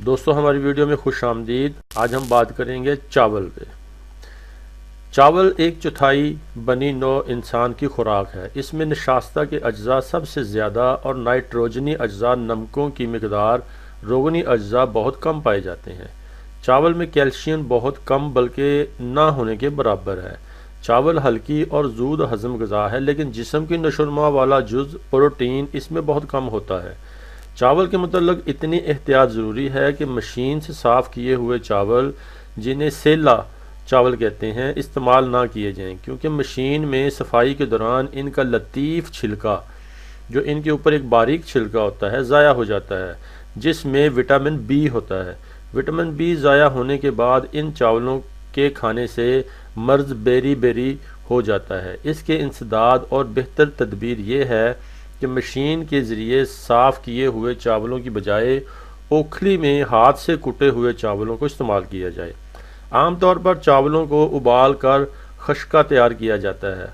دوستو ہماری ویڈیو میں خوش آمدید۔ آج ہم بات کریں گے چاول پہ۔ چاول ایک چوتھائی بنی نوع انسان کی خوراک ہے۔ اس میں نشاستہ کے اجزاء سب سے زیادہ اور نائٹروجنی اجزاء، نمکوں کی مقدار، روغنی اجزاء بہت کم پائے جاتے ہیں۔ چاول میں کیلشیم بہت کم بلکہ نہ ہونے کے برابر ہے۔ چاول ہلکی اور زود ہضم غذا ہے، لیکن جسم کی نشو و نما والا جز پروٹین اس میں بہت کم ہوتا ہے۔ چاول کے متعلق اتنی احتیاط ضروری ہے کہ مشین سے صاف کیے ہوئے چاول، جنہیں سیلا چاول کہتے ہیں، استعمال نہ کیے جائیں، کیونکہ مشین میں صفائی کے دوران ان کا لطیف چھلکا، جو ان کے اوپر ایک باریک چھلکا ہوتا ہے، ضائع ہو جاتا ہے، جس میں وٹامن بی ہوتا ہے۔ وٹامن بی ضائع ہونے کے بعد ان چاولوں کے کھانے سے مرض بیری ہو جاتا ہے۔ اس کے انسداد اور بہتر تدبیر یہ ہے کہ مشین کے ذریعے صاف کیے ہوئے چاولوں کی بجائے اوکھلی میں ہاتھ سے کٹے ہوئے چاولوں کو استعمال کیا جائے۔ عام طور پر چاولوں کو ابال کر خشکہ تیار کیا جاتا ہے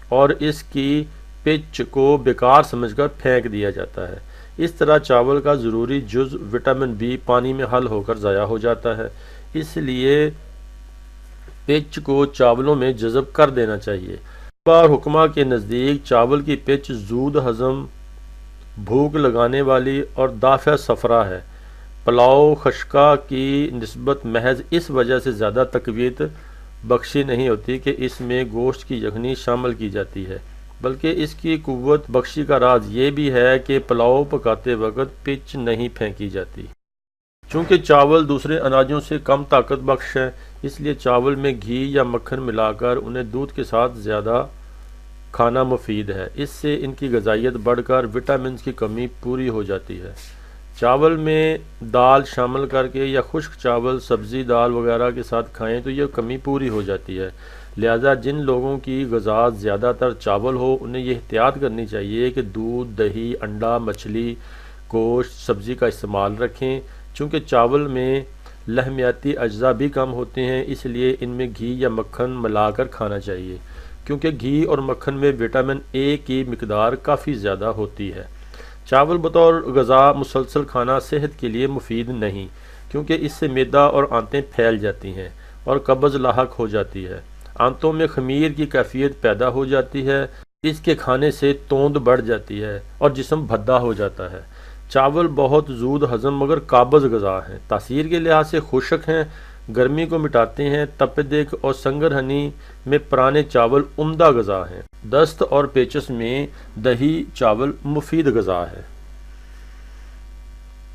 اور اس کی پچ کو بیکار سمجھ کر پھینک دیا جاتا ہے۔ اس طرح چاول کا ضروری جز وٹامن بی پانی میں حل ہو کر ضائع ہو جاتا ہے۔ اس لیے پچ کو چاولوں میں جذب کر دینا چاہیے۔ اور حکمہ کے نزدیک چاول کی پچ زود ہضم، بھوک لگانے والی اور دافع صفرا ہے۔ پلاؤ خشکہ کی نسبت محض اس وجہ سے زیادہ تقویت بخشی نہیں ہوتی کہ اس میں گوشت کی یخنی شامل کی جاتی ہے، بلکہ اس کی قوت بخشی کا راز یہ بھی ہے کہ پلاؤ پکاتے وقت پچ نہیں پھینکی جاتی۔ چونکہ چاول دوسرے اناجوں سے کم طاقت بخش ہے، اس لیے چاول میں گھی یا مکھن ملا کر انہیں دودھ کے ساتھ زیادہ کھانا مفید ہے۔ اس سے ان کی غذائیت بڑھ کر وٹامنز کی کمی پوری ہو جاتی ہے۔ چاول میں دال شامل کر کے یا خشک چاول سبزی دال وغیرہ کے ساتھ کھائیں تو یہ کمی پوری ہو جاتی ہے۔ لہذا جن لوگوں کی غذا زیادہ تر چاول ہو، انہیں یہ احتیاط کرنی چاہیے کہ دودھ، دہی، انڈا، مچھلی، گوشت، سبزی کا استعمال رکھیں۔ چونکہ چاول میں لحمیاتی اجزاء بھی کم ہوتے ہیں، اس لیے ان میں گھی یا مکھن ملا کر کھانا چاہیے، کیونکہ گھی اور مکھن میں وٹامن اے کی مقدار کافی زیادہ ہوتی ہے۔ چاول بطور غذا مسلسل کھانا صحت کے لیے مفید نہیں، کیونکہ اس سے معدہ اور آنتیں پھیل جاتی ہیں اور قبض لاحق ہو جاتی ہے۔ آنتوں میں خمیر کی کیفیت پیدا ہو جاتی ہے، اس کے کھانے سے توند بڑھ جاتی ہے اور جسم بھدا ہو جاتا ہے۔ چاول بہت زود ہضم مگر قابض غذا ہیں۔ تاثیر کے لحاظ سے خشک ہیں، گرمی کو مٹاتے ہیں۔ تپدیک اور سنگرہنی میں پرانے چاول عمدہ غذا ہیں۔ دست اور پیچس میں دہی چاول مفید غذا ہے۔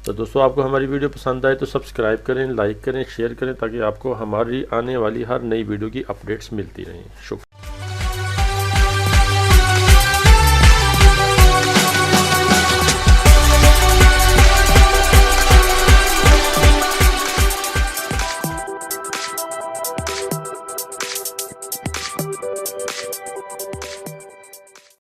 تو دوستو، آپ کو ہماری ویڈیو پسند آئے تو سبسکرائب کریں، لائک کریں، شیئر کریں، تاکہ آپ کو ہماری آنے والی ہر نئی ویڈیو کی اپڈیٹس ملتی رہیں۔ شکریہ۔